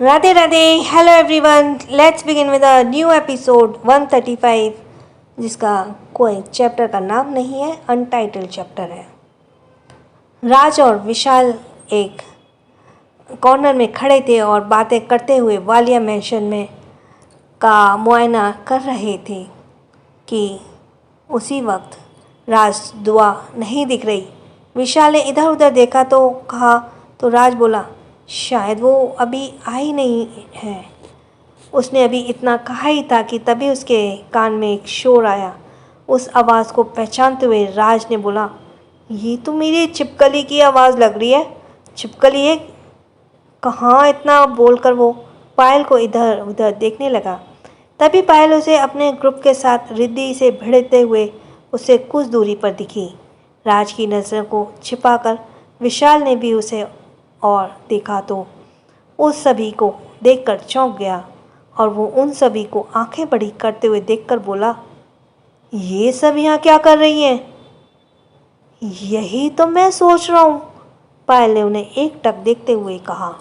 Radhe Radhe, hello everyone, let's begin with a new episode 135 जिसका कोई chapter का नाम नहीं है, अनटाइटल्ड चैप्टर है। राज और विशाल एक कॉर्नर में खड़े थे और बातें करते हुए वालिया मैंशन में का मुआयना कर रहे थे कि उसी वक्त राज दुआ नहीं दिख रही। विशाल ने इधर उधर देखा तो कहा तो राज बोला, शायद वो अभी आई नहीं है। उसने अभी इतना कहा ही था कि तभी उसके कान में एक शोर आया। उस आवाज़ को पहचानते हुए राज ने बोला, ये तो मेरी छिपकली की आवाज़ लग रही है। छिपकली है कहाँ? इतना बोलकर वो पायल को इधर उधर देखने लगा। तभी पायल उसे अपने ग्रुप के साथ रिद्धि से भिड़ते हुए उससे कुछ दूरी पर दिखी। राज की नज़र को छिपाकर विशाल ने भी उसे और देखा तो उस सभी को देखकर चौंक गया और वो उन सभी को आंखें बड़ी करते हुए देखकर बोला, ये सब यहाँ क्या कर रही हैं? यही तो मैं सोच रहा हूँ, पायल ने उन्हें एकटक देखते हुए कहा।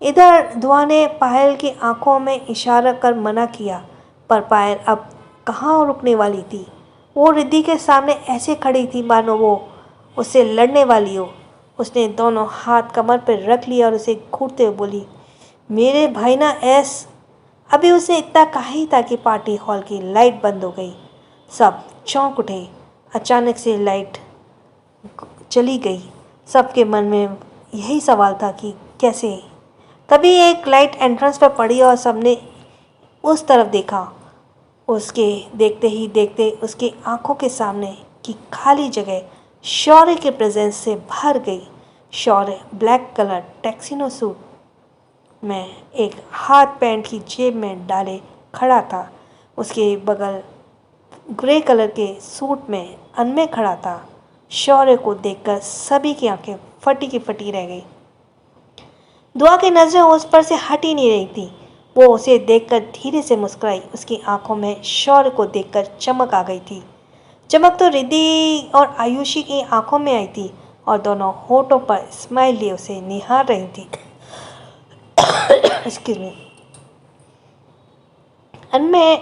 इधर दुआ ने पायल की आंखों में इशारा कर मना किया, पर पायल अब कहाँ रुकने वाली थी। वो रिद्धि के सामने ऐसे खड़ी थी मानो वो उससे लड़ने वाली हो। उसने दोनों हाथ कमर पर रख लिया और उसे घूरते हुए बोली, मेरे भाई ना ऐस। अभी उसे इतना कहा ही था कि पार्टी हॉल की लाइट बंद हो गई। सब चौंक उठे। अचानक से लाइट चली गई। सबके मन में यही सवाल था कि कैसे। तभी एक लाइट एंट्रेंस पर पड़ी और सबने उस तरफ देखा। उसके देखते ही देखते उसकी आंखों के सामने की खाली जगह शौर्य के प्रेजेंस से भर गई। शौर्य ब्लैक कलर टैक्सिनो सूट में एक हाथ पैंट की जेब में डाले खड़ा था। उसके बगल ग्रे कलर के सूट में अनमे खड़ा था। शौर्य को देखकर सभी की आंखें फटी की फटी रह गई। दुआ की नज़रें उस पर से हट ही नहीं रही थी। वो उसे देखकर धीरे से मुस्कुराई। उसकी आंखों में शौर्य को देखकर चमक आ गई थी। चमक तो रिद्धि और आयुषी की आंखों में आई थी और दोनों होठों पर स्माइल लिए उसे निहार रही थी। Excuse me. अनमे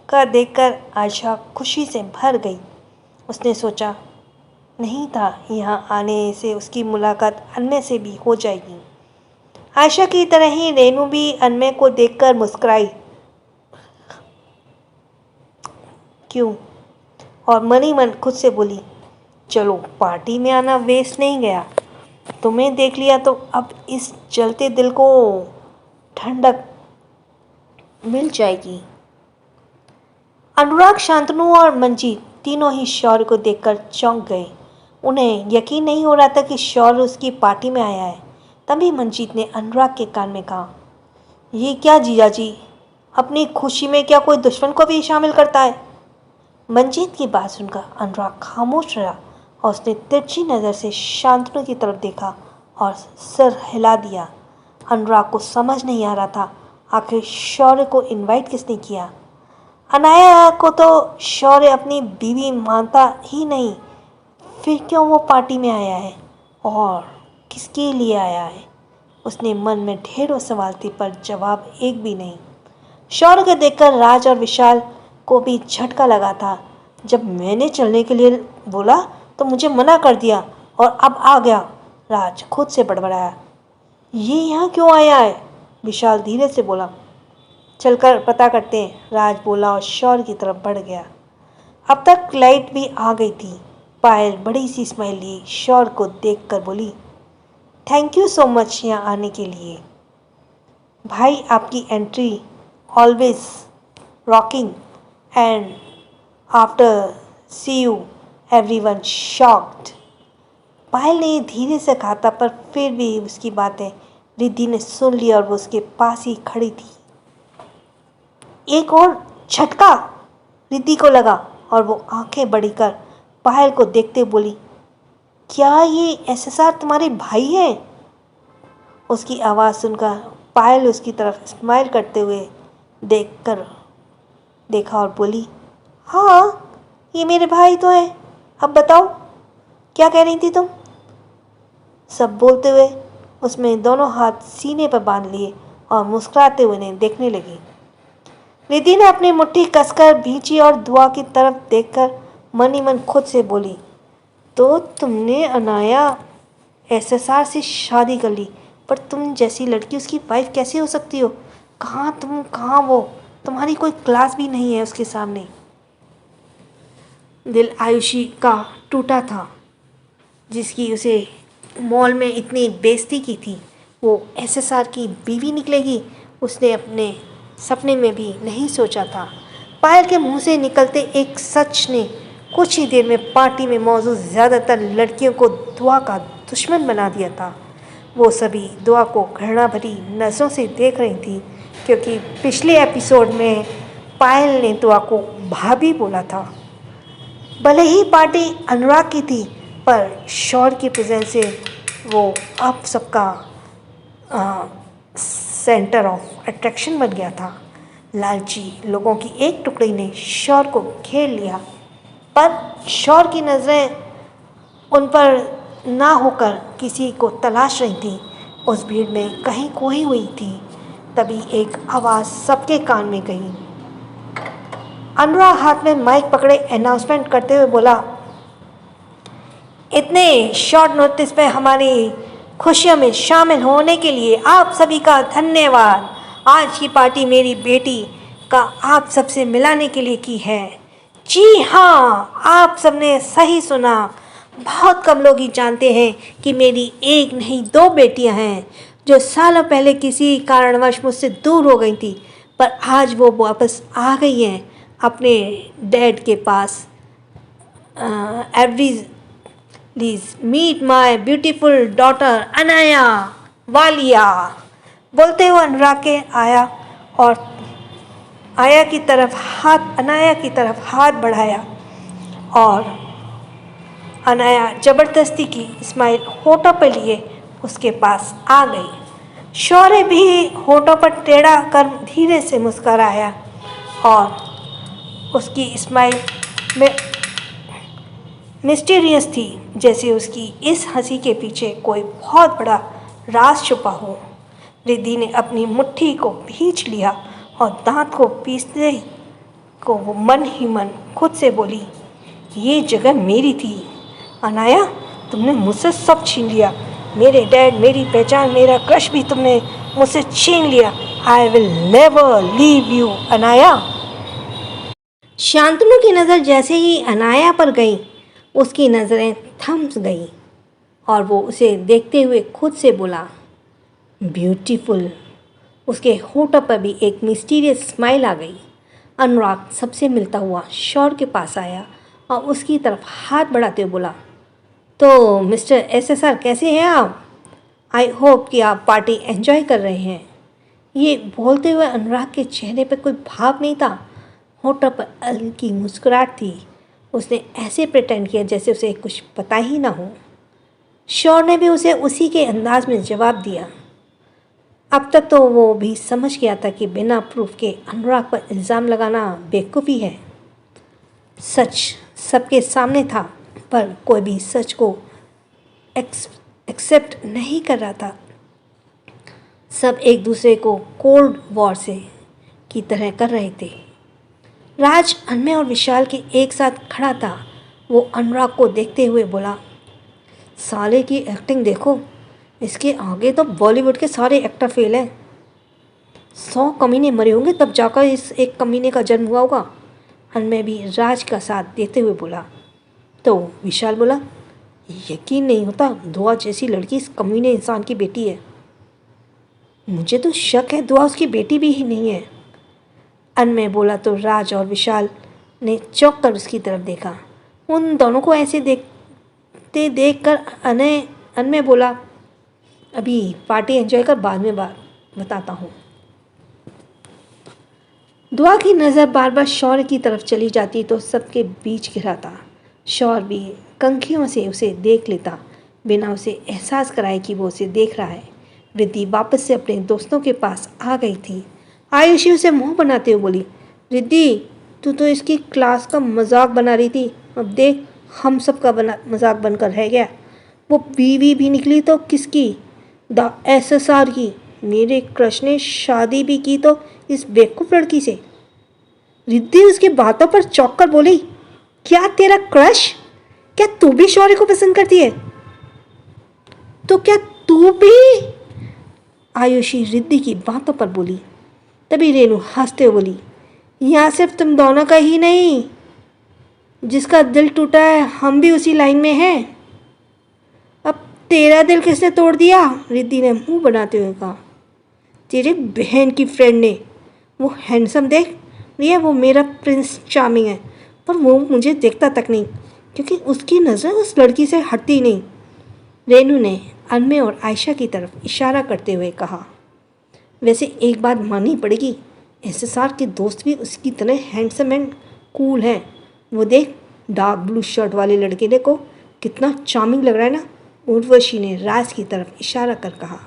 का देखकर आयशा खुशी से भर गई। उसने सोचा नहीं था यहाँ आने से उसकी मुलाकात अनमे से भी हो जाएगी। आयशा की तरह ही रेनू भी अनमे को देखकर मुस्कुराई। क्यों? और मन ही मन खुद से बोली, चलो पार्टी में आना वेस्ट नहीं गया। तुम्हें देख लिया तो अब इस जलते दिल को ठंडक मिल जाएगी। अनुराग, शांतनु और मंजीत तीनों ही शौर्य को देखकर चौंक गए। उन्हें यकीन नहीं हो रहा था कि शौर्य उसकी पार्टी में आया है। तभी मंजीत ने अनुराग के कान में कहा, ये क्या जीजाजी, अपनी खुशी में क्या कोई दुश्मन को भी शामिल करता है? मंजीत की बात सुनकर अनुराग खामोश रहा और उसने तिरछी नज़र से शांतनु की तरफ देखा और सिर हिला दिया। अनुराग को समझ नहीं आ रहा था आखिर शौर्य को इनवाइट किसने किया। अनाया को तो शौर्य अपनी बीवी मानता ही नहीं, फिर क्यों वो पार्टी में आया है और किसके लिए आया है? उसने मन में ढेरों सवाल थे पर जवाब एक भी नहीं। शौर्य को देखकर राज और विशाल को भी झटका लगा था। जब मैंने चलने के लिए बोला तो मुझे मना कर दिया और अब आ गया। राज खुद से बड़बड़ाया, ये यहाँ क्यों आया है? विशाल धीरे से बोला, चलकर पता करते हैं, राज बोला और शौर्य की तरफ बढ़ गया। अब तक लाइट भी आ गई थी। पायल बड़ी सी स्माइल लिए शौर्य को देखकर बोली, थैंक यू सो मच यहाँ आने के लिए। भाई आपकी entry always rocking and after see you everyone shocked. Payal ने धीरे से कहा था पर फिर भी उसकी बातें रिद्धि ने सुन ली और वो उसके पास ही खड़ी थी। एक और झटका रिद्धि को लगा और वो आंखें बड़ी कर पायल को देखते बोली, क्या ये एसएसआर तुम्हारे भाई हैं? उसकी आवाज़ सुनकर पायल उसकी तरफ स्माइल करते हुए देखा और बोली, हाँ ये मेरे भाई तो हैं। अब बताओ क्या कह रही थी तुम? सब बोलते हुए उसमें दोनों हाथ सीने पर बांध लिए और मुस्कुराते हुए उन्हें देखने लगी। रिद्धि ने अपनी मुट्ठी कसकर भींची और दुआ की तरफ देखकर मन ही मन खुद से बोली, तो तुमने अनाया एसएसआर से शादी कर ली, पर तुम जैसी लड़की उसकी वाइफ कैसे हो सकती हो? कहाँ तुम, कहाँ वो? तुम्हारी कोई क्लास भी नहीं है उसके सामने। दिल आयुषी का टूटा था, जिसकी उसे मॉल में इतनी बेइज्जती की थी, वो एसएसआर की बीवी निकलेगी, उसने अपने सपने में भी नहीं सोचा था। पायल के मुंह से निकलते एक सच ने कुछ ही देर में पार्टी में मौजूद ज़्यादातर लड़कियों को दुआ का दुश्मन बना दिया था। वो सभी दुआ को घृणा भरी नज़रों से देख रही थी, क्योंकि पिछले एपिसोड में पायल ने दुआ को भाभी बोला था। भले ही पार्टी अनुराग की थी, पर शौर की प्रेजेंस से वो अब सबका सेंटर ऑफ अट्रैक्शन बन गया था। लालची लोगों की एक टुकड़ी ने शौर को घेर लिया, पर शौर की नज़रें उन पर ना होकर किसी को तलाश रही थी। उस भीड़ में कहीं खोई हुई थी। तभी एक आवाज़ सबके कान में गई। अनुराग हाथ में माइक पकड़े अनाउंसमेंट करते हुए बोला, इतने शॉर्ट नोटिस पे हमारी खुशियों में शामिल होने के लिए आप सभी का धन्यवाद। आज की पार्टी मेरी बेटी का आप सबसे मिलाने के लिए की है। जी हाँ, आप सबने सही सुना। बहुत कम लोग ही जानते हैं कि मेरी एक नहीं दो बेटियां हैं, जो सालों पहले किसी कारणवश मुझसे दूर हो गई थी, पर आज वो वापस आ गई हैं अपने डैड के पास। Please meet my beautiful daughter Anaya Walia. बोलते हुए अनुराग के अनाया की तरफ हाथ बढ़ाया और अनाया ज़बरदस्ती की स्माइल होठों पर लिए उसके पास आ गई। शौर्य भी होठों पर टेढ़ा कर धीरे से मुस्कुराया और उसकी स्माइल में मिस्टीरियस थी, जैसे उसकी इस हंसी के पीछे कोई बहुत बड़ा राज छुपा हो। रिद्धि ने अपनी मुट्ठी को भींच लिया और दांत को पीसते को वो मन ही मन खुद से बोली, ये जगह मेरी थी। अनाया, तुमने मुझसे सब छीन लिया। मेरे डैड, मेरी पहचान, मेरा क्रश भी तुमने मुझसे छीन लिया। I will never leave you Anaya. Shantanu की नज़र जैसे ही अनाया पर गई, उसकी नज़रें थम गईं और वो उसे देखते हुए खुद से बोला, ब्यूटीफुल। उसके होठों पर भी एक मिस्टीरियस स्माइल आ गई। अनुराग सबसे मिलता हुआ शौर के पास आया और उसकी तरफ हाथ बढ़ाते हुए बोला, तो मिस्टर एसएसआर कैसे हैं आप? आई होप कि आप पार्टी एंजॉय कर रहे हैं। ये बोलते हुए अनुराग के चेहरे पर कोई भाव नहीं था, होठों पर हल्की मुस्कुराहट थी। उसने ऐसे प्रिटेंड किया जैसे उसे कुछ पता ही ना हो। शौर ने भी उसे उसी के अंदाज में जवाब दिया। अब तक तो वो भी समझ गया था कि बिना प्रूफ के अनुराग पर इल्ज़ाम लगाना बेवकूफ़ी है। सच सबके सामने था, पर कोई भी सच को एक्सेप्ट नहीं कर रहा था। सब एक दूसरे को कोल्ड वॉर से की तरह कर रहे थे। राज अनमय और विशाल के एक साथ खड़ा था। वो अनुराग को देखते हुए बोला, साले की एक्टिंग देखो, इसके आगे तो बॉलीवुड के सारे एक्टर फेल हैं। 100 कमीने मरे होंगे तब जाकर इस एक कमीने का जन्म हुआ होगा। अनमय भी राज का साथ देते हुए बोला। तो विशाल बोला, यकीन नहीं होता, दुआ जैसी लड़की इस कमीने इंसान की बेटी है। मुझे तो शक है दुआ उसकी बेटी भी ही नहीं है, अनमय बोला। तो राज और विशाल ने चौंक कर उसकी तरफ देखा। उन दोनों को ऐसे देखकर अनमय बोला, अभी पार्टी एंजॉय कर बाद में बताता हूँ। दुआ की नज़र बार बार शौर्य की तरफ चली जाती तो सबके बीच घिरा था। शौर्य भी कंखियों से उसे देख लेता, बिना उसे एहसास कराए कि वो उसे देख रहा है। रिद्धि वापस से अपने दोस्तों के पास आ गई थी। आयुषी उसे मुंह बनाते हुए बोली, रिद्धि, तू तो इसकी क्लास का मजाक बना रही थी, अब देख हम सब का मजाक बनकर रह गया। वो बीवी भी निकली तो किसकी? द एसएसआर की। मेरे क्रश ने शादी भी की तो इस बेवकूफ़ लड़की से। रिद्धि उसकी बातों पर चौंक कर बोली, क्या तेरा क्रश? क्या तू भी शौर्य को पसंद करती है? तो क्या तू भी? आयुषी रिद्धि की बातों पर बोली। तभी रेनू हंसते हुए बोली, यहाँ सिर्फ तुम दोनों का ही नहीं, जिसका दिल टूटा है हम भी उसी लाइन में हैं। अब तेरा दिल किसने तोड़ दिया? रिद्धि ने मुंह बनाते हुए कहा। तेरी बहन की फ्रेंड ने। वो हैंडसम देख रही है, वो मेरा प्रिंस चार्मिंग है, पर वो मुझे देखता तक नहीं, क्योंकि उसकी नज़र उस लड़की से हटती नहीं। रेनू ने अनमे और आयशा की तरफ इशारा करते हुए कहा। वैसे एक बात माननी पड़ेगी, एसएसआर के दोस्त भी उसकी तरह हैंडसम एंड कूल हैं। वो देख, डार्क ब्लू शर्ट वाले लड़के को कितना चार्मिंग लग रहा है ना। उर्वशी ने राज की तरफ इशारा कर कहा।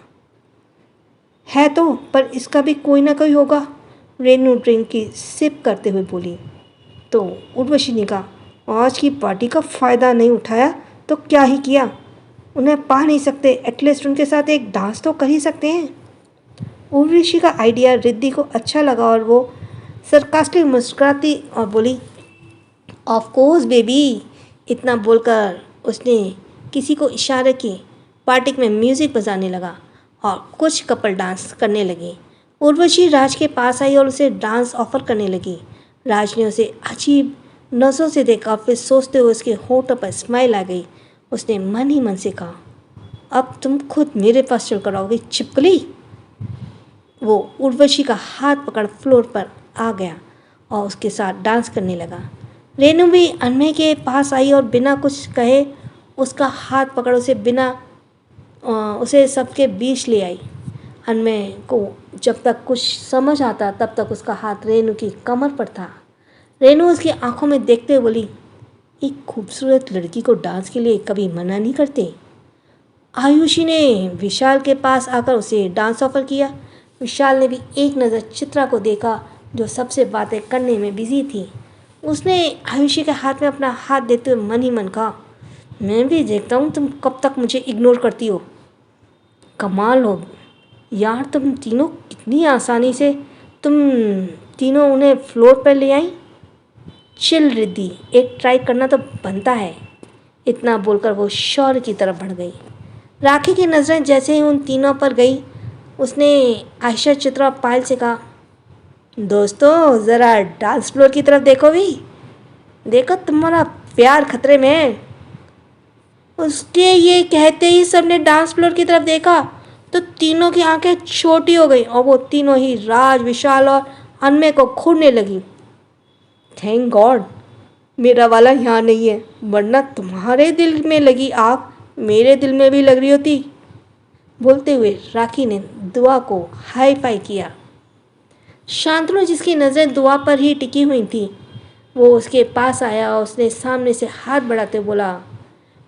है तो, पर इसका भी कोई ना कोई होगा। रेनू ड्रिंक की सिप करते हुए बोली। तो उर्वशी ने कहा, आज की पार्टी का फ़ायदा नहीं उठाया तो क्या ही किया। उन्हें पा नहीं सकते, एटलीस्ट उनके साथ एक डांस तो कर ही सकते हैं। उर्वशी का आइडिया रिद्धि को अच्छा लगा और वो सरकास्टिक मुस्कुराती और बोली, ऑफ कोर्स बेबी। इतना बोलकर उसने किसी को इशारा की। पार्टी में म्यूज़िक बजाने लगा और कुछ कपल डांस करने लगे। उर्वशी राज के पास आई और उसे डांस ऑफर करने लगी। राज ने उसे अजीब नज़रों से देखा, फिर सोचते हुए उसके होठों पर स्माइल आ गई। उसने मन ही मन से कहा, अब तुम खुद मेरे पास चल कर आओगी छिपकली। वो उर्वशी का हाथ पकड़ फ्लोर पर आ गया और उसके साथ डांस करने लगा। रेनू भी अनमय के पास आई और बिना कुछ कहे उसका हाथ पकड़ उसे सबके बीच ले आई। अनमय को जब तक कुछ समझ आता तब तक उसका हाथ रेनू की कमर पर था। रेनू उसकी आंखों में देखते हुए बोली, एक खूबसूरत लड़की को डांस के लिए कभी मना नहीं करते। आयुषी ने विशाल के पास आकर उसे डांस ऑफर किया। विशाल ने भी एक नज़र चित्रा को देखा, जो सबसे बातें करने में बिजी थी। उसने आयुषी के हाथ में अपना हाथ देते हुए मन ही मन कहा, मैं भी देखता हूँ तुम कब तक मुझे इग्नोर करती हो। कमाल हो यार, तुम तीनों कितनी आसानी से तुम तीनों उन्हें फ्लोर पर ले आई। चिल रिद्धि, एक ट्राई करना तो बनता है। इतना बोलकर वो शौर्य की तरफ बढ़ गई। राखी की नज़रें जैसे ही उन तीनों पर गई, उसने आयशा, चित्रा और पायल से कहा, दोस्तों ज़रा डांस फ्लोर की तरफ देखो भी। देखो तुम्हारा प्यार खतरे में है। उसके ये कहते ही सबने डांस फ्लोर की तरफ देखा तो तीनों की आंखें छोटी हो गई और वो तीनों ही राज, विशाल और अनमय को घूरने लगी। थैंक गॉड मेरा वाला यहाँ नहीं है, वरना तुम्हारे दिल में लगी आग मेरे दिल में भी लग रही होती। बोलते हुए राखी ने दुआ को हाई फाई किया। शांतनु, जिसकी नज़रें दुआ पर ही टिकी हुई थी, वो उसके पास आया और उसने सामने से हाथ बढ़ाते बोला,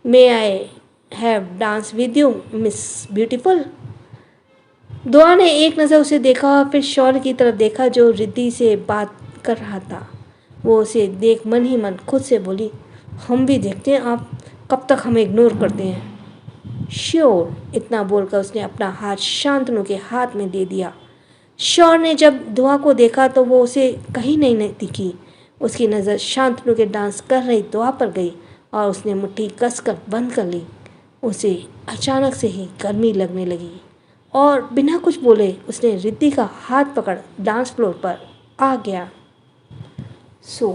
may I have dance with you miss beautiful. Dua ने एक नज़र उसे देखा और फिर शौर्य की तरफ देखा जो रिद्धि से बात कर रहा था। वो उसे देख मन ही मन खुद से बोली, हम भी देखते हैं आप कब तक हमें इग्नोर करते हैं। श्योर। इतना बोलकर उसने अपना हाथ शांतनु के हाथ में दे दिया। शौर्य ने जब दुआ को देखा तो वो उसे कहीं नहीं दिखी। उसकी नज़र शांतनु के डांस कर रही दुआ पर गई और उसने मुट्ठी कसकर बंद कर ली। उसे अचानक से ही गर्मी लगने लगी और बिना कुछ बोले उसने रिद्धि का हाथ पकड़ डांस फ्लोर पर आ गया। So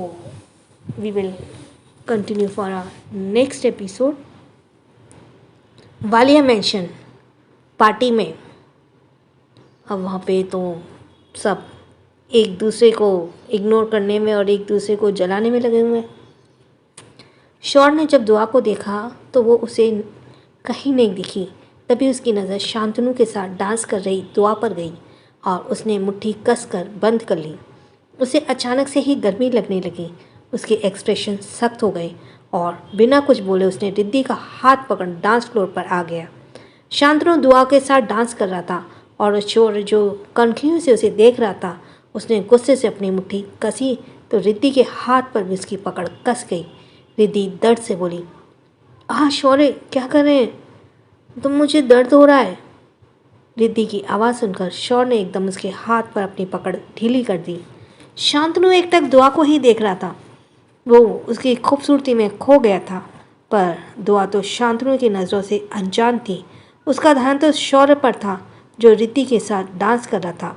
we will continue for our next episode. Walia mansion party में अब वहाँ पे तो सब एक दूसरे को इग्नोर करने में और एक दूसरे को जलाने में लगे हुए हैं। शौर्य ने जब दुआ को देखा तो वो उसे कहीं नहीं दिखी। तभी उसकी नज़र शांतनु के साथ डांस कर रही दुआ पर गई और उसने मुट्ठी कसकर बंद कर ली। उसे अचानक से ही गर्मी लगने लगी। उसके एक्सप्रेशन सख्त हो गए और बिना कुछ बोले उसने रिद्धि का हाथ पकड़ डांस फ्लोर पर आ गया। शांतनु दुआ के साथ डांस कर रहा था और शौर्य जो कनखियों से उसे देख रहा था, उसने गुस्से से अपनी मुट्ठी कसी तो रिद्धि के हाथ पर भी उसकी पकड़ कस गई। रिद्धि दर्द से बोली, शौर्य क्या कर रहे हैं तुम? मुझे दर्द हो रहा है। रिद्धि की आवाज़ सुनकर शौर्य ने एकदम उसके हाथ पर अपनी पकड़ ढीली कर दी। शांतनु एक टक दुआ को ही देख रहा था। वो उसकी खूबसूरती में खो गया था, पर दुआ तो शांतनु की नज़रों से अनजान थी। उसका ध्यान तो शौर्य पर था जो रिद्धि के साथ डांस कर रहा था।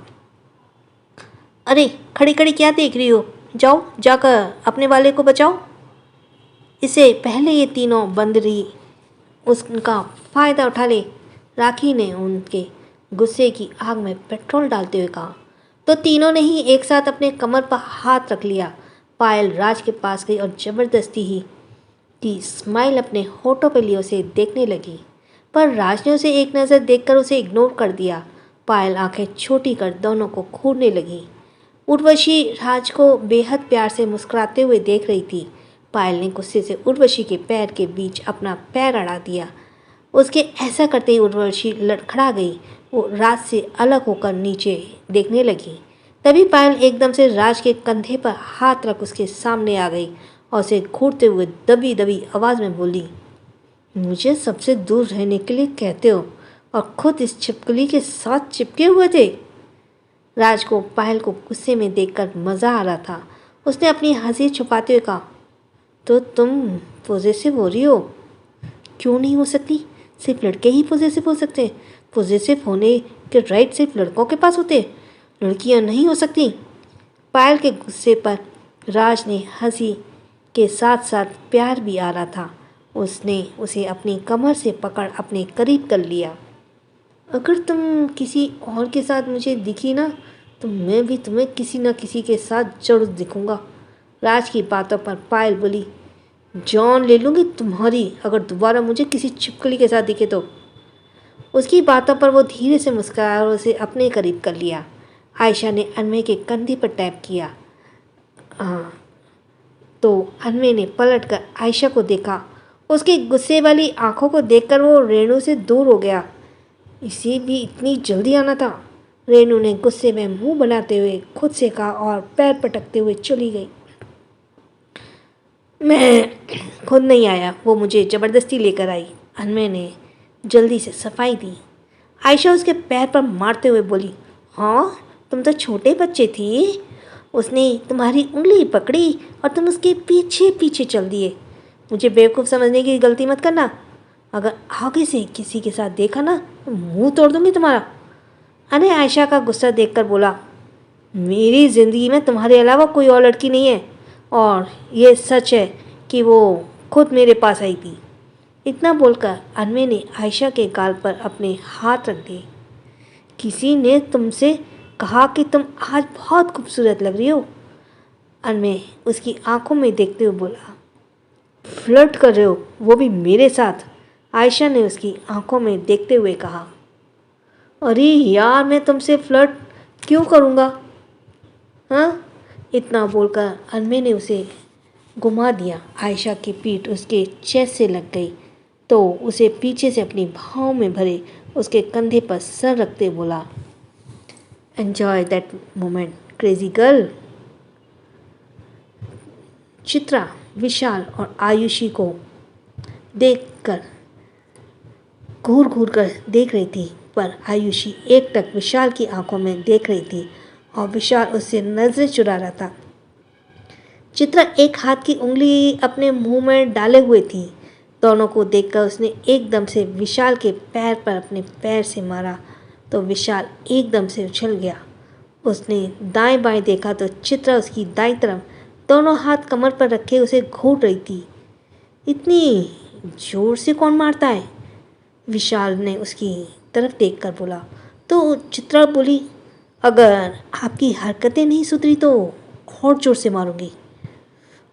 अरे खड़ी खड़ी क्या देख रही हो? जाओ जाकर अपने वाले को बचाओ। इससे पहले ये तीनों बंदरी उसका फ़ायदा उठा ले, राखी ने उनके गुस्से की आग में पेट्रोल डालते हुए कहा। तो तीनों ने ही एक साथ अपने कमर पर हाथ रख लिया। पायल राज के पास गई और ज़बरदस्ती ही की स्माइल अपने होठों पर लिए उसे देखने लगी, पर राज ने उसे एक नज़र देखकर उसे इग्नोर कर दिया। पायल आंखें छोटी कर दोनों को घूरने लगी। उर्वशी राज को बेहद प्यार से मुस्कुराते हुए देख रही थी। पायल ने गुस्से से उर्वशी के पैर के बीच अपना पैर अड़ा दिया। उसके ऐसा करते ही उर्वशी लड़खड़ा गई। वो राज से अलग होकर नीचे देखने लगी। तभी पायल एकदम से राज के कंधे पर हाथ रख उसके सामने आ गई और उसे घूरते हुए दबी दबी आवाज़ में बोली, मुझे सबसे दूर रहने के लिए कहते हो और खुद इस छिपकली के साथ चिपके हुए थे। राज को पायल को गुस्से में देखकर मज़ा आ रहा था। उसने अपनी हंसी छुपाते हुए कहा, तो तुम पॉजेसिव हो रही हो? क्यों नहीं हो सकती? सिर्फ लड़के ही पॉजेसिव हो सकते। पॉजेसिव होने के राइट सिर्फ लड़कों के पास होते, लड़कियां नहीं हो सकती। पायल के गुस्से पर राज ने हंसी के साथ साथ प्यार भी आ रहा था। उसने उसे अपनी कमर से पकड़ अपने करीब कर लिया। अगर तुम किसी और के साथ मुझे दिखी ना, तो मैं भी तुम्हें किसी न किसी के साथ जरूर दिखूंगा। राज की बातों पर पायल बोली, जान ले लूँगी तुम्हारी अगर दोबारा मुझे किसी छिपकली के साथ दिखे तो। उसकी बातों पर वो धीरे से मुस्कुराया और उसे अपने करीब कर लिया। आयशा ने अनमय के कंधे पर टैप किया तो अनमय ने पलटकर आयशा को देखा। उसकी गुस्से वाली आंखों को देखकर वो रेणु से दूर हो गया। इसे भी इतनी जल्दी आना था? रेणु ने गुस्से में मुंह बनाते हुए खुद से कहा और पैर पटकते हुए चली गई। मैं खुद नहीं आया, वो मुझे ज़बरदस्ती लेकर आई। अनमय ने जल्दी से सफाई दी। आयशा उसके पैर पर मारते हुए बोली, हाँ तुम तो छोटे बच्चे थी। उसने तुम्हारी उंगली पकड़ी और तुम उसके पीछे पीछे चल दिए। मुझे बेवकूफ़ समझने की गलती मत करना। अगर आगे से किसी के साथ देखा ना तो मुंह तोड़ दूंगी तुम्हारा। अनय आयशा का गुस्सा देखकर बोला, मेरी ज़िंदगी में तुम्हारे अलावा कोई और लड़की नहीं है और ये सच है कि वो खुद मेरे पास आई थी। इतना बोलकर अनमय ने आयशा के गाल पर अपने हाथ रख दिए। किसी ने तुमसे कहा कि तुम आज बहुत खूबसूरत लग रही हो? अनमय उसकी आंखों में देखते हुए बोला, फ्लर्ट कर रहे हो, वो भी मेरे साथ? आयशा ने उसकी आंखों में देखते हुए कहा, अरे यार मैं तुमसे फ्लर्ट क्यों करूँगा? हाँ? इतना बोलकर अनमय ने उसे घुमा दिया। आयशा की पीठ उसके चेस्ट से लग गई तो उसे पीछे से अपनी बाहों में भरे उसके कंधे पर सर रखते बोला, enjoy that moment crazy girl. Chitra Vishal और आयुषी को देखकर घूर घूर कर देख रही थी, पर आयुषी एक टक विशाल की आंखों में देख रही थी और विशाल उससे नजरें चुरा रहा था। चित्रा एक हाथ की उंगली अपने मुंह में डाले हुए थी। दोनों को देखकर उसने एकदम से विशाल के पैर पर अपने पैर से मारा तो विशाल एकदम से उछल गया। उसने दाएं बाएं देखा तो चित्रा उसकी दाईं तरफ दोनों हाथ कमर पर रखे उसे घूर रही थी। इतनी जोर से कौन मारता है? विशाल ने उसकी तरफ देखकर बोला। तो चित्रा बोली, अगर आपकी हरकतें नहीं सुधरी तो और जोर से मारूंगी।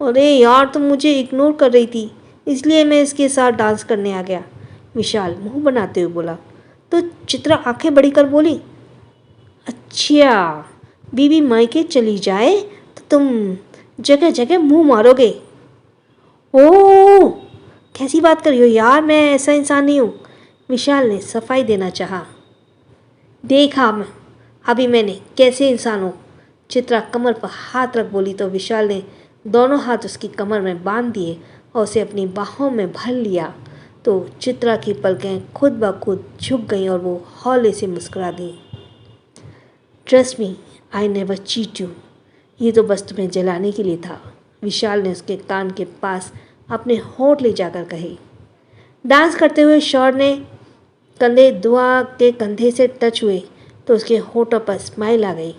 अरे यार तुम मुझे इग्नोर कर रही थी इसलिए मैं इसके साथ डांस करने आ गया, विशाल मुंह बनाते हुए बोला। तो चित्रा आंखें बड़ी कर बोली, अच्छा बीवी मायके चली जाए तो तुम जगह जगह मुंह मारोगे? ओह कैसी बात कर रही हो यार, मैं ऐसा इंसान नहीं हूँ, विशाल ने सफाई देना चाहा। देखा अभी मैंने कैसे इंसान हूँ, चित्रा कमर पर हाथ रख बोली तो विशाल ने दोनों हाथ उसकी कमर में बांध दिए और उसे अपनी बाहों में भर लिया। तो चित्रा की पलकें खुद ब खुद झुक गईं और वो हौले से मुस्कुरा दी। Trust me, I never cheat you. ये तो बस तुम्हें जलाने के लिए था, विशाल ने उसके कान के पास अपने होंठ ले जाकर कहे। डांस करते हुए शौर्य ने कंधे दुआ के कंधे से टच हुए तो उसके होठों पर स्माइल आ गई।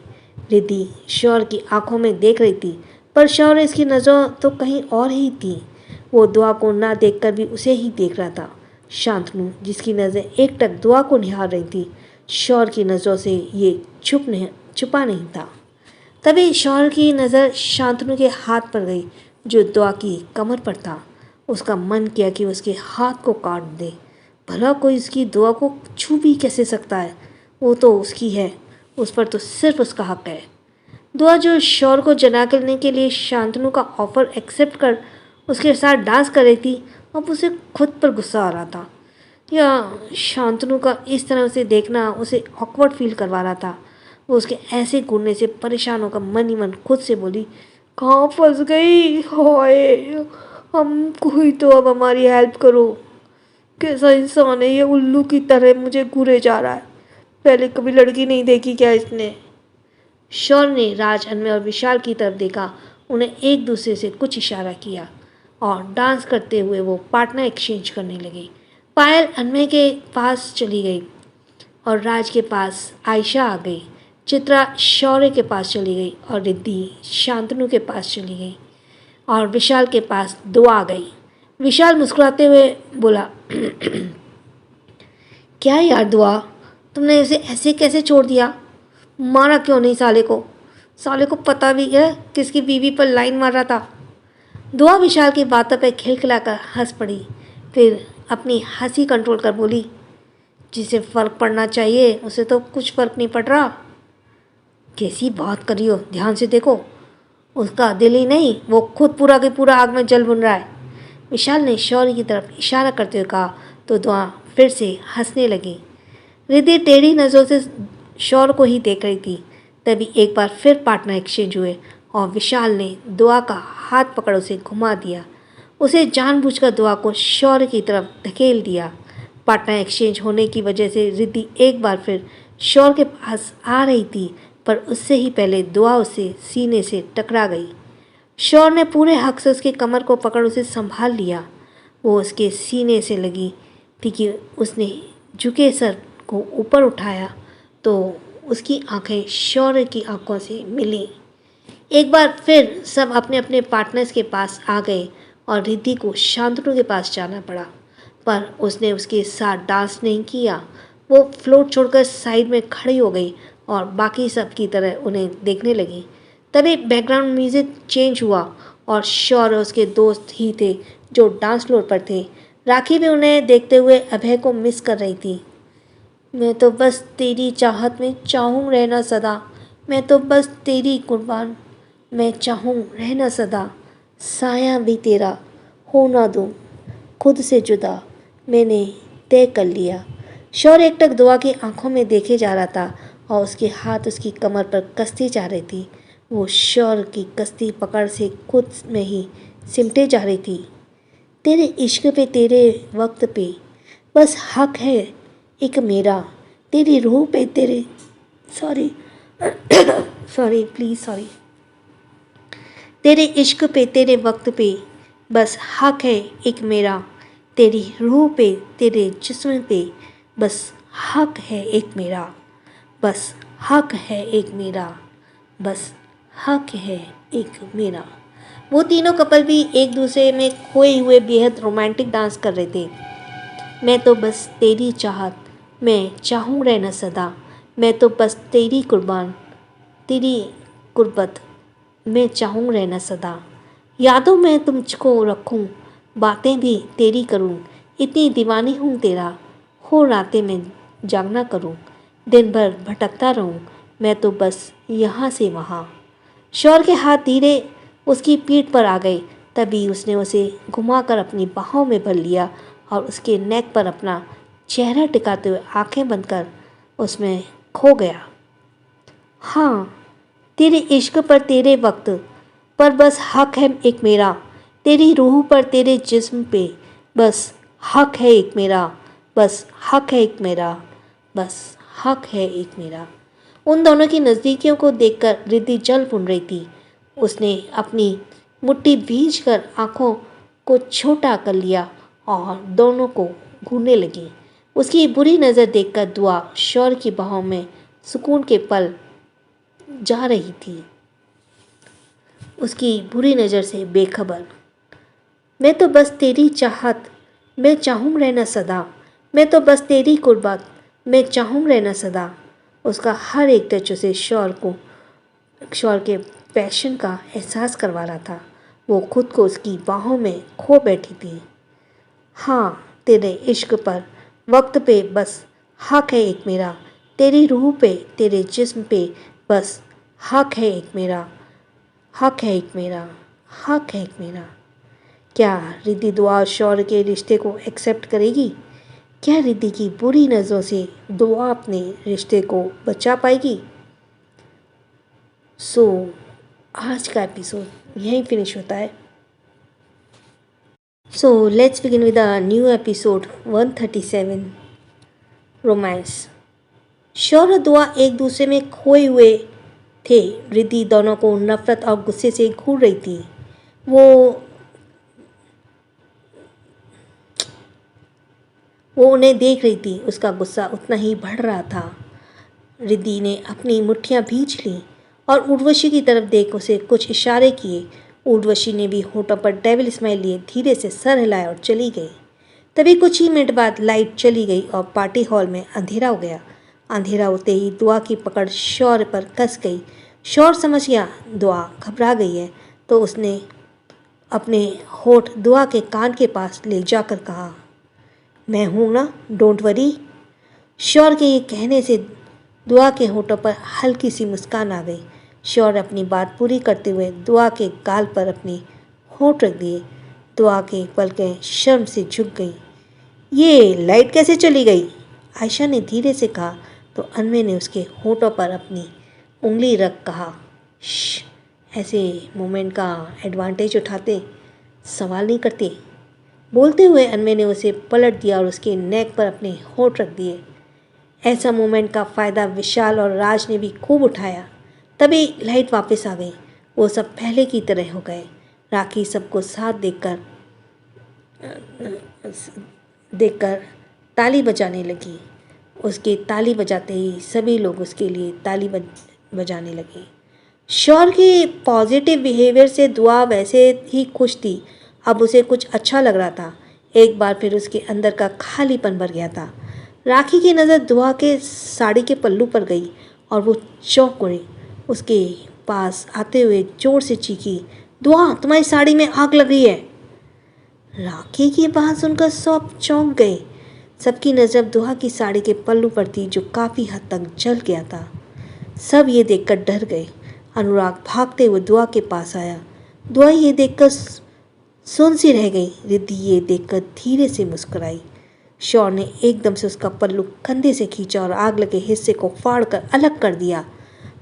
रिद्धि शौर्य की आंखों में देख रही थी, पर शौर्य इसकी नज़रों तो कहीं और ही थी। वो दुआ को ना देखकर भी उसे ही देख रहा था। शांतनु, जिसकी नज़रें एकटक दुआ को निहार रही थी, शौर्य की नज़रों से ये छुपा नहीं था। तभी शौर्य की नज़र शांतनु के हाथ पर गई जो दुआ की कमर पर था। उसका मन किया कि उसके हाथ को काट दे। भला कोई उसकी दुआ को छू भी कैसे सकता है? वो तो उसकी है, उस पर तो सिर्फ उसका हक है। दुआ जो शौर्य को जना करने के लिए शांतनु का ऑफर एक्सेप्ट कर उसके साथ डांस कर रही थी, अब उसे खुद पर गुस्सा आ रहा था। या शांतनु का इस तरह उसे देखना उसे ऑकवर्ड फील करवा रहा था। वो उसके ऐसे घूरने से परेशान होकर मन ही मन खुद से बोली, कहाँ फंस गई? हाय, हमको ही तो अब हमारी हेल्प करो। कैसा इंसान है ये, उल्लू की तरह मुझे घूरे जा रहा है। पहले कभी लड़की नहीं देखी क्या इसने? शौर्य ने राज, अन्वय और विशाल की तरफ देखा। उन्हें एक दूसरे से कुछ इशारा किया और डांस करते हुए वो पार्टनर एक्सचेंज करने लगे। पायल अन्वय के पास चली गई और राज के पास आयशा आ गई। चित्रा शौर्य के पास चली गई और रिद्धि शांतनु के पास चली गई और विशाल के पास दुआ आ गई। विशाल मुस्कुराते हुए बोला, क्या यार दुआ, तुमने इसे ऐसे कैसे छोड़ दिया? मारा क्यों नहीं साले को? साले को पता भी है किसकी बीवी पर लाइन मार रहा था। दुआ विशाल की बातों पर खिलखिलाकर हंस पड़ी, फिर अपनी हंसी कंट्रोल कर बोली, जिसे फ़र्क पड़ना चाहिए उसे तो कुछ फ़र्क नहीं पड़ रहा। कैसी बात कर रही हो, ध्यान से देखो। उसका दिल ही नहीं, वो खुद पूरा के पूरा आग में जल भुन रहा है। विशाल ने शौर्य की तरफ इशारा करते हुए कहा तो दुआ फिर से हंसने लगी। रिद्धि टेढ़ी नज़रों से शौर्य को ही देख रही थी। तभी एक बार फिर पार्टनर एक्सचेंज हुए और विशाल ने दुआ का हाथ पकड़ उसे घुमा दिया। उसे जानबूझकर दुआ को शौर्य की तरफ धकेल दिया। पार्टनर एक्सचेंज होने की वजह से रिद्धि एक बार फिर शौर्य के पास आ रही थी, पर उससे ही पहले दुआ उसे सीने से टकरा गई। शौर्य ने पूरे हक से उसके कमर को पकड़ उसे संभाल लिया। वो उसके सीने से लगी थी कि उसने झुके सर को ऊपर उठाया तो उसकी आंखें शौर्य की आंखों से मिली। एक बार फिर सब अपने अपने पार्टनर्स के पास आ गए और रिद्धि को शांतनु के पास जाना पड़ा, पर उसने उसके साथ डांस नहीं किया। वो फ्लोर छोड़कर साइड में खड़ी हो गई और बाकी सब की तरह उन्हें देखने लगी। तभी बैकग्राउंड म्यूज़िक चेंज हुआ और शौर्य उसके दोस्त ही थे जो डांस फ्लोर पर थे। राखी भी उन्हें देखते हुए अभय को मिस कर रही थी। मैं तो बस तेरी चाहत में चाहूँ रहना सदा, मैं तो बस तेरी कुर्बान, मैं चाहूँ रहना सदा, साया भी तेरा हो ना दूँ, खुद से जुदा मैंने तय कर लिया। शौर्य एकटक दुआ की आंखों में देखे जा रहा था और उसके हाथ उसकी कमर पर कसती जा रही थी। वो शौर्य की कस्ती पकड़ से खुद में ही सिमटे जा रही थी। तेरे इश्क पे तेरे वक्त पे बस हक है एक मेरा, तेरी रूह पे तेरे सॉरी प्लीज़ सॉरी तेरे इश्क पे तेरे वक्त पे बस हक है एक मेरा, तेरी रूह पे तेरे जिस्म पे बस हक है एक मेरा, बस हक है एक मेरा, बस हक है एक मेरा। वो तीनों कपल भी एक दूसरे में खोए हुए बेहद रोमांटिक डांस कर रहे थे। मैं तो बस तेरी चाहत, मैं चाहूँ रहना सदा, मैं तो बस तेरी कुर्बान, तेरी गुर्बत, मैं चाहूँ रहना सदा। यादों में तुझको रखूँ, बातें भी तेरी करूँ, इतनी दीवानी हूँ तेरा, हो रातें में जागना करूँ, दिन भर भटकता रहूँ, मैं तो बस यहाँ से वहाँ। शौर्य के हाथ धीरे उसकी पीठ पर आ गए। तभी उसने उसे घुमाकर अपनी बाहों में भर लिया और उसके नेक पर अपना चेहरा टिकाते हुए आंखें बंद कर उसमें खो गया। हाँ, तेरे इश्क पर तेरे वक्त पर बस हक है एक मेरा, तेरी रूह पर तेरे जिस्म पे बस हक है एक मेरा, बस हक है एक मेरा, बस हक है एक मेरा। उन दोनों की नज़दीकियों को देखकर रिद्धि जल भुन रही थी। उसने अपनी मुट्ठी भींच कर आँखों को छोटा कर लिया और दोनों को घूरने लगी। उसकी बुरी नज़र देखकर दुआ शौर्य की बाहों में सुकून के पल जा रही थी, उसकी बुरी नज़र से बेखबर। मैं तो बस तेरी चाहत, मैं चाहूँ रहना सदा, मैं तो बस तेरी कुर्बत, मैं चाहूँ रहना सदा। उसका हर एक टच उसे शौर्य के पैशन का एहसास करवा रहा था। वो खुद को उसकी बाहों में खो बैठी थी। हाँ, तेरे इश्क पर, वक्त पे बस हक है एक मेरा, तेरी रूह पे, तेरे जिस्म पे बस हक है एक मेरा, हक है एक मेरा, हक है एक मेरा। क्या रिद्धि दुआ शौर्य के रिश्ते को एक्सेप्ट करेगी? क्या रिद्धि की बुरी नज़रों से दुआ अपने रिश्ते को बचा पाएगी? आज का एपिसोड यहीं फिनिश होता है। Let's begin with a new episode 137, romance. Shaurya और दुआ एक दूसरे में खोए हुए थे। रिद्धि दोनों को नफरत और गुस्से से घूर रही थी। वो उन्हें देख रही थी। उसका गुस्सा उतना ही बढ़ रहा था। रिद्धि ने अपनी मुट्ठियां भींच लीं और उर्वशी की तरफ देख उसे कुछ इशारे किए। उर्वशी ने भी होठों पर डेविल स्माइल लिए धीरे से सर हिलाया और चली गई। तभी कुछ ही मिनट बाद लाइट चली गई और पार्टी हॉल में अंधेरा हो गया। अंधेरा होते ही दुआ की पकड़ शौर्य पर कस गई। शौर्य समझ गया दुआ घबरा गई है, तो उसने अपने होठ दुआ के कान के पास ले जाकर कहा, मैं हूँ ना, डोंट वरी। शौर्य के ये कहने से दुआ के होठों पर हल्की सी मुस्कान आ गई। शौर्य अपनी बात पूरी करते हुए दुआ के गाल पर अपनी होठ रख दिए। दुआ के पलकें शर्म से झुक गई। ये लाइट कैसे चली गई? आयशा ने धीरे से कहा, तो अनमे ने उसके होठों पर अपनी उंगली रख कहा, ऐसे मोमेंट का एडवांटेज उठाते, सवाल नहीं करते। बोलते हुए अनमे ने उसे पलट दिया और उसके नेक पर अपने होठ रख दिए। ऐसा मोमेंट का फ़ायदा विशाल और राज ने भी खूब उठाया। तभी लाइट वापस आ गई। वो सब पहले की तरह हो गए। राखी सबको साथ देखकर ताली बजाने लगी। उसके ताली बजाते ही सभी लोग उसके लिए ताली बजाने लगे। शौर्य के पॉजिटिव बिहेवियर से दुआ वैसे ही खुश थी। अब उसे कुछ अच्छा लग रहा था। एक बार फिर उसके अंदर का खालीपन भर गया था। राखी की नज़र दुआ के साड़ी के पल्लू पर गई और वो चौंक गई। उसके पास आते हुए जोर से चीखी, दुआ, तुम्हारी साड़ी में आग लग रही है। राखी की बात सुनकर सब चौंक गए। सबकी नज़र दुआ की साड़ी के पल्लू पर थी, जो काफ़ी हद तक जल गया था। सब ये देखकर डर गए। अनुराग भागते हुए दुआ के पास आया। दुआ ये देखकर सुन सी रह गई। रिद्धि ये देखकर धीरे से मुस्कुराई। शौर्य ने एकदम से उसका पल्लू कंधे से खींचा और आग लगे हिस्से को फाड़कर अलग कर दिया।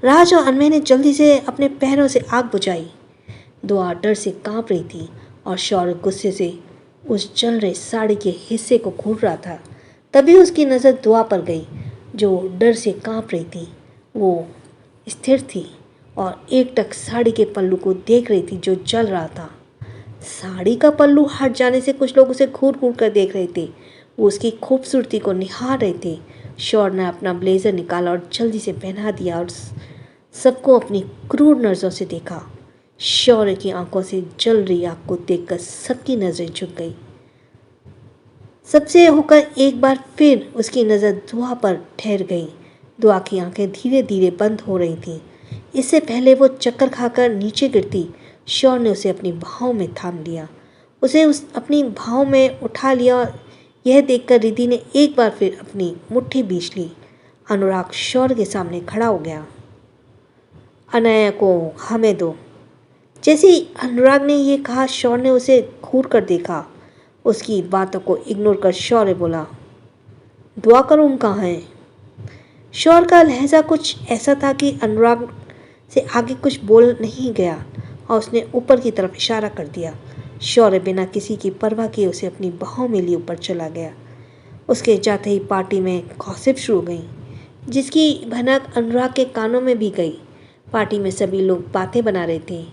राज और अनमे ने जल्दी से अपने पैरों से आग बुझाई। दुआ डर से कांप रही थी और शौर्य गुस्से से उस जल रहे साड़ी के हिस्से को घूर रहा था। तभी उसकी नज़र दुआ पर गई, जो डर से कांप रही थी। वो स्थिर थी और एकटक साड़ी के पल्लू को देख रही थी, जो जल रहा था। साड़ी का पल्लू हट जाने से कुछ लोग उसे घूर घूर कर देख रहे थे। वो उसकी खूबसूरती को निहार रहे थे। शौर्य ने अपना ब्लेजर निकाला और जल्दी से पहना दिया और सबको अपनी क्रूर नज़रों से देखा। शौर्य की आंखों से जल रही आग को देखकर सबकी नज़रें झुक गई। सबसे होकर एक बार फिर उसकी नज़र दुआ पर ठहर गई। दुआ की आंखें धीरे धीरे बंद हो रही थीं। इससे पहले वो चक्कर खाकर नीचे गिरती, शौर्य ने उसे अपनी बाहों में थाम लिया। उसे अपनी बाहों में उठा लिया और यह देखकर रिद्धि ने एक बार फिर अपनी मुट्ठी भींच ली। अनुराग शौर्य के सामने खड़ा हो गया। अनया को हमें दो। जैसे ही अनुराग ने यह कहा, शौर्य ने उसे घूर कर देखा। उसकी बातों को इग्नोर कर शौर्य बोला, दुआ का रूम कहाँ है? शौर्य का लहजा कुछ ऐसा था कि अनुराग से आगे कुछ बोल नहीं गया और उसने ऊपर की तरफ इशारा कर दिया। शौर्य बिना किसी की परवाह किए उसे अपनी बाहों में लिए ऊपर चला गया। उसके जाते ही पार्टी में गॉसिप शुरू हो गई, जिसकी भनक अनुराग के कानों में भी गई। पार्टी में सभी लोग बातें बना रहे थे।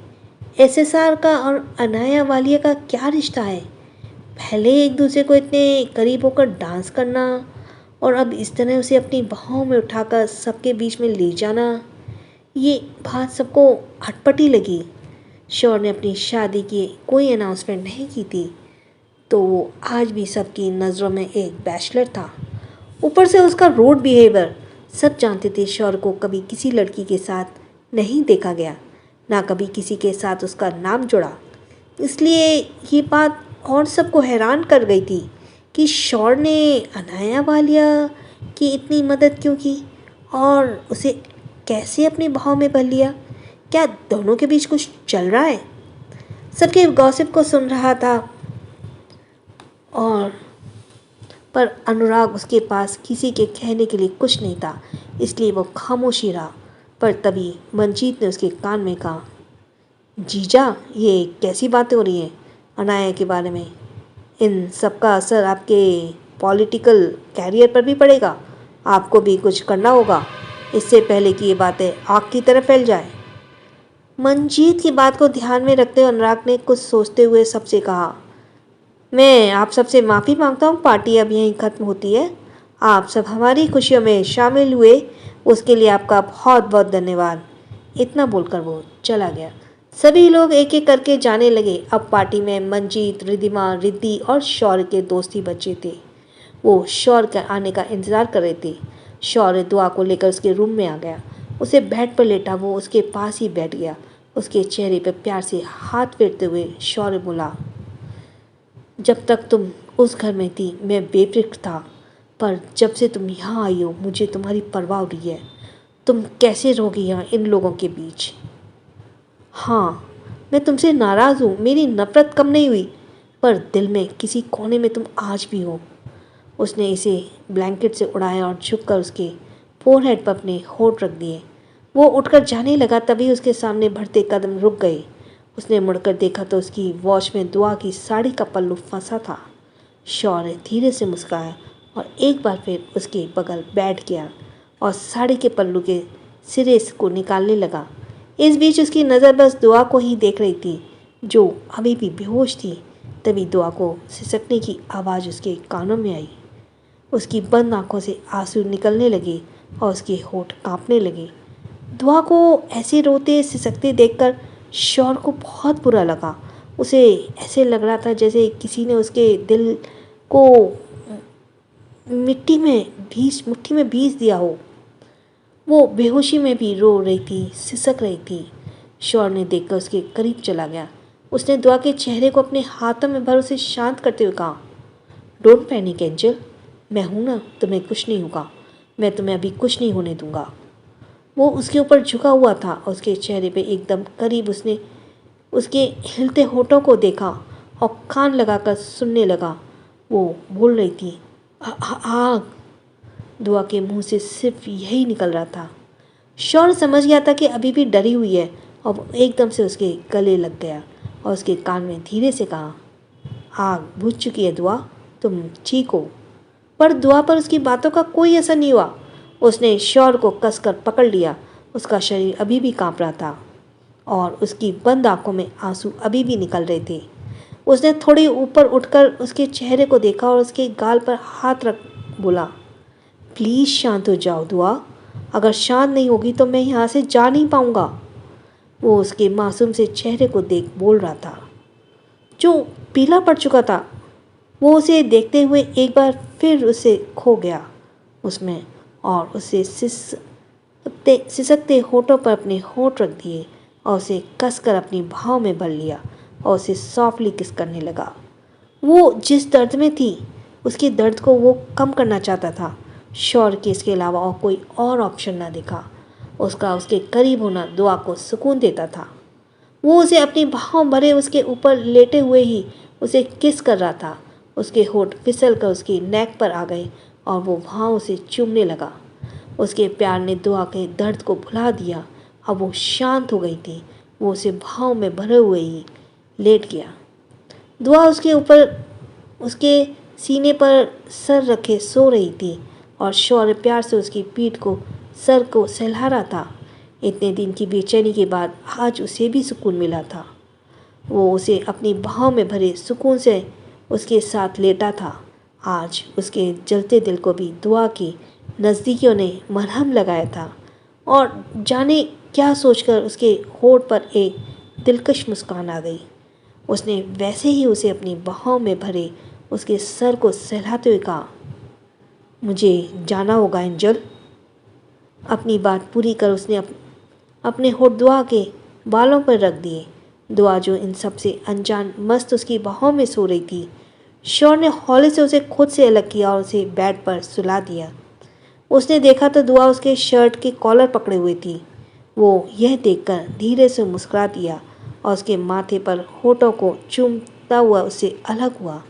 एसएसआर का और अनाया वालिया का क्या रिश्ता है? पहले एक दूसरे को इतने करीब होकर डांस करना और अब इस तरह उसे अपनी बाहों में उठाकर सबके बीच में ले जाना, ये बात सबको अटपटी लगी। शौर्य ने अपनी शादी की कोई अनाउंसमेंट नहीं की थी, तो वो आज भी सबकी नज़रों में एक बैचलर था। ऊपर से उसका रूड बिहेवियर। सब जानते थे शौर्य को कभी किसी लड़की के साथ नहीं देखा गया, ना कभी किसी के साथ उसका नाम जुड़ा। इसलिए ये बात और सबको हैरान कर गई थी कि शौर्य ने अनाया वालिया की इतनी मदद क्यों की और उसे कैसे अपने भाव में भर लिया। क्या दोनों के बीच कुछ चल रहा है? सबके गॉसिप को सुन रहा था और पर अनुराग उसके पास किसी के कहने के लिए कुछ नहीं था, इसलिए वो खामोशी रहा। पर तभी मंजीत ने उसके कान में कहा, जीजा, ये कैसी बातें हो रही हैं अनाया के बारे में? इन सब का असर आपके पॉलिटिकल कैरियर पर भी पड़ेगा। आपको भी कुछ करना होगा इससे पहले कि ये बातें आग की तरह फैल जाए। मंजीत की बात को ध्यान में रखते हुए अनुराग ने कुछ सोचते हुए सबसे कहा, मैं आप सबसे माफ़ी मांगता हूँ, पार्टी अब यहीं ख़त्म होती है। आप सब हमारी खुशियों में शामिल हुए, उसके लिए आपका बहुत बहुत धन्यवाद। इतना बोलकर वो चला गया। सभी लोग एक एक करके जाने लगे। अब पार्टी में मंजीत, रिद्धिमा, रिद्धि और शौर्य के दोस्त ही बचे थे। वो शौर्य के आने का इंतज़ार कर रहे थे। शौर्य दुआ को लेकर उसके रूम में आ गया। उसे बेड पर लेटा वो उसके पास ही बैठ गया। उसके चेहरे पर प्यार से हाथ फेरते हुए शौर्य बोला, जब तक तुम उस घर में थी मैं बेफिक्र था, पर जब से तुम यहाँ आई हो मुझे तुम्हारी परवाह हो रही है। तुम कैसे रहोगी यहाँ इन लोगों के बीच? हाँ, मैं तुमसे नाराज़ हूँ, मेरी नफ़रत कम नहीं हुई, पर दिल में किसी कोने में तुम आज भी हो। उसने इसे ब्लैंकेट से उड़ाया और झुककर उसके फोरहेड पर अपने होंठ रख दिए। वो उठकर जाने लगा, तभी उसके सामने बढ़ते कदम रुक गए। उसने मुड़कर देखा तो उसकी वॉच में दुआ की साड़ी का पल्लू फंसा था। शौर्य धीरे से मुस्कुराया और एक बार फिर उसके बगल बैठ गया और साड़ी के पल्लू के सिरे को निकालने लगा। इस बीच उसकी नज़र बस दुआ को ही देख रही थी, जो अभी भी बेहोश थी। तभी दुआ को सिसकने की आवाज़ उसके कानों में आई। उसकी बंद आंखों से आंसू निकलने लगे और उसके होंठ कांपने लगे। दुआ को ऐसे रोते सिसकते देखकर शौर्य को बहुत बुरा लगा। उसे ऐसे लग रहा था जैसे किसी ने उसके दिल को मुट्ठी में भींच दिया हो। वो बेहोशी में भी रो रही थी, सिसक रही थी। शौर्य ने देखकर उसके करीब चला गया। उसने दुआ के चेहरे को अपने हाथों में भर उसे शांत करते हुए कहा, डोंट पैनिक एंजल, मैं हूँ ना, तुम्हें कुछ नहीं होगा। मैं तुम्हें अभी कुछ नहीं होने दूंगा। वो उसके ऊपर झुका हुआ था और उसके चेहरे पे एकदम करीब उसने उसके हिलते होठों को देखा और कान लगाकर सुनने लगा। वो बोल रही थी, आग। दुआ के मुंह से सिर्फ यही निकल रहा था। शौर्य समझ गया था कि अभी भी डरी हुई है और वो एकदम से उसके गले लग गया और उसके कान में धीरे से कहा, आग बुझ चुकी है दुआ, तुम ठीक हो। पर दुआ पर उसकी बातों का कोई असर नहीं हुआ। उसने शौर्य को कसकर पकड़ लिया। उसका शरीर अभी भी कांप रहा था और उसकी बंद आंखों में आंसू अभी भी निकल रहे थे। उसने थोड़ी ऊपर उठकर उसके चेहरे को देखा और उसके गाल पर हाथ रख बोला, प्लीज़ शांत हो जाओ दुआ, अगर शांत नहीं होगी तो मैं यहाँ से जा नहीं पाऊँगा। वो उसके मासूम से चेहरे को देख बोल रहा था, जो पीला पड़ चुका था। वो उसे देखते हुए एक बार फिर उसे खो गया उसमें और उसे सिसकते होठों पर अपने होठ रख दिए और उसे कसकर अपनी भाव में भर लिया और उसे सॉफ्टली किस करने लगा। वो जिस दर्द में थी उसके दर्द को वो कम करना चाहता था। शौर्य के इसके अलावा और कोई और ऑप्शन ना दिखा। उसका उसके करीब होना दुआ को सुकून देता था। वो उसे अपनी भाव भरे उसके ऊपर लेटे हुए ही उसे किस कर रहा था। उसके होठ फिसल कर उसकी नेक पर आ गए और वो वहाँ उसे चूमने लगा। उसके प्यार ने दुआ के दर्द को भुला दिया। अब वो शांत हो गई थी। वो उसे भाव में भरे हुए ही लेट गया। दुआ उसके ऊपर, उसके सीने पर सर रखे सो रही थी और शौर्य प्यार से उसकी पीठ को, सर को सहला रहा था। इतने दिन की बेचैनी के बाद आज उसे भी सुकून मिला था। वो उसे अपनी बाहों में भरे सुकून से उसके साथ लेटा था। आज उसके जलते दिल को भी दुआ की नज़दीकियों ने मरहम लगाया था और जाने क्या सोचकर उसके होठ पर एक दिलकश मुस्कान आ गई। उसने वैसे ही उसे अपनी बाहों में भरे उसके सर को सहलाते हुए कहा, मुझे जाना होगा एंजल। अपनी बात पूरी कर उसने अपने होठ दुआ के बालों पर रख दिए। दुआ जो इन सब से अनजान मस्त उसकी बाहों में सो रही थी। शौर्य ने हौले से उसे खुद से अलग किया और उसे बेड पर सुला दिया। उसने देखा तो दुआ उसके शर्ट के कॉलर पकड़े हुए थी। वो यह देखकर धीरे से मुस्कुरा दिया और उसके माथे पर होठों को चूमता हुआ उससे अलग हुआ।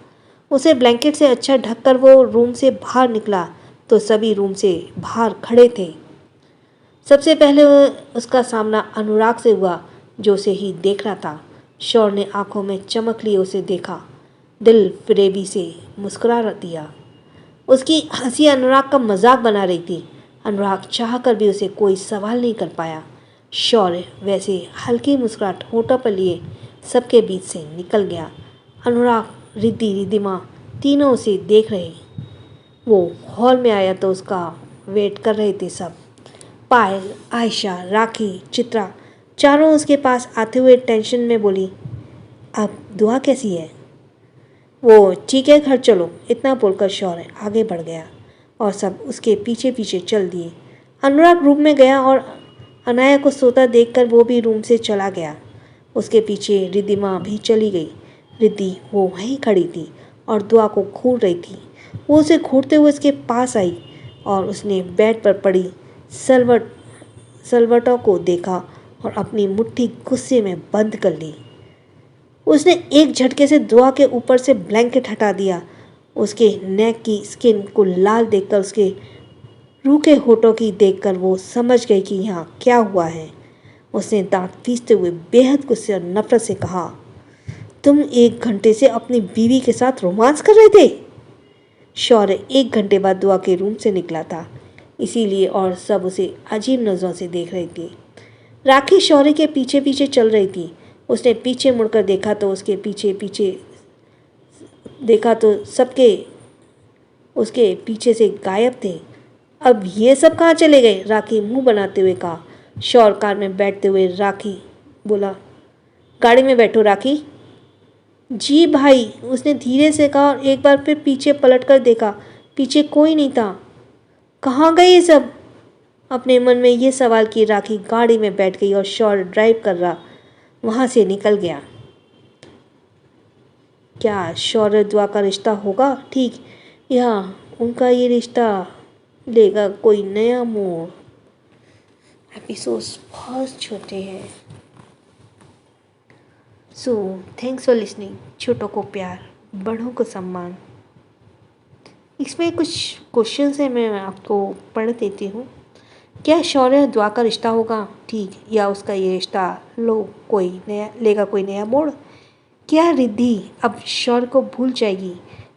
उसे ब्लैंकेट से अच्छा ढककर वो रूम से बाहर निकला तो सभी रूम से बाहर खड़े थे। सबसे पहले उसका सामना अनुराग से हुआ जो उसे ही देख रहा था। शौर्य ने आंखों में चमक लिए उसे देखा, दिल फरेबी से मुस्कुरा दिया। उसकी हंसी अनुराग का मजाक बना रही थी। अनुराग चाहकर भी उसे कोई सवाल नहीं कर पाया। शौर्य वैसे हल्की मुस्कुराहट होठों पर लिए सबके बीच से निकल गया। अनुराग, रिद्धि, रिद्धिमा तीनों उसे देख रहे। वो हॉल में आया तो उसका वेट कर रहे थे सब। पायल, आयशा, राखी, चित्रा चारों उसके पास आते हुए टेंशन में बोली, अब दुआ कैसी है? वो ठीक है, घर चलो। इतना बोलकर शौर्य आगे बढ़ गया और सब उसके पीछे पीछे चल दिए। अनुराग रूम में गया और अनाया को सोता देखकर वो भी रूम से चला गया। उसके पीछे रिद्धिमा भी चली गई। रिद्धि वो वहीं खड़ी थी और दुआ को घूर रही थी। वो उसे घूरते हुए उसके पास आई और उसने बेड पर पड़ी सलवटों को देखा और अपनी मुट्ठी गुस्से में बंद कर ली। उसने एक झटके से दुआ के ऊपर से ब्लैंकेट हटा दिया। उसके नेक की स्किन को लाल देखकर, उसके रूखे होठों की देखकर वो समझ गई कि यहाँ क्या हुआ है। उसने दांत पीसते हुए बेहद गुस्से और नफरत से कहा, तुम 1 घंटे से अपनी बीवी के साथ रोमांस कर रहे थे? शौर्य 1 घंटे बाद दुआ के रूम से निकला था, इसीलिए और सब उसे अजीब नज़रों से देख रहे थे। राखी शौर्य के पीछे पीछे चल रही थी। उसने पीछे मुड़कर देखा तो उसके पीछे पीछे देखा तो सबके उसके पीछे से गायब थे। अब ये सब कहाँ चले गए? राखी मुंह बनाते हुए कहा। शौर्य कार में बैठते हुए राखी बोला, गाड़ी में बैठो राखी। जी भाई, उसने धीरे से कहा और एक बार फिर पीछे पलटकर देखा। पीछे कोई नहीं था। कहाँ गए ये सब? अपने मन में ये सवाल किए राखी गाड़ी में बैठ गई और शौर्य ड्राइव कर रहा वहाँ से निकल गया। क्या शौर्य दुआ का रिश्ता होगा ठीक, या उनका ये रिश्ता लेगा कोई नया मोड़? एपिसोड्स बहुत छोटे हैं। So thanks for listening. छोटों को प्यार, बड़ों को सम्मान। इसमें कुछ क्वेश्चंस हैं, मैं आपको पढ़ देती हूँ। क्या शौर्य दुआ का रिश्ता होगा ठीक, या उसका ये रिश्ता लेगा कोई नया मोड़? क्या रिद्धि अब शौर्य को भूल जाएगी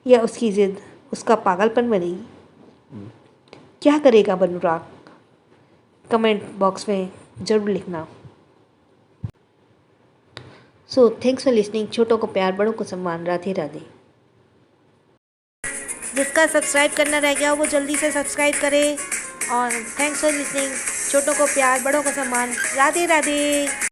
या उसकी जिद उसका पागलपन बनेगी? क्या करेगा अनुराग? कमेंट बॉक्स में ज़रूर लिखना। So thanks for listening. छोटों को प्यार, बड़ों को सम्मान। राधे राधे। जिसका सब्सक्राइब करना रह गया वो जल्दी से सब्सक्राइब करे। और थैंक्स फॉर लिसनिंग। छोटों को प्यार, बड़ों को सम्मान। राधे राधे।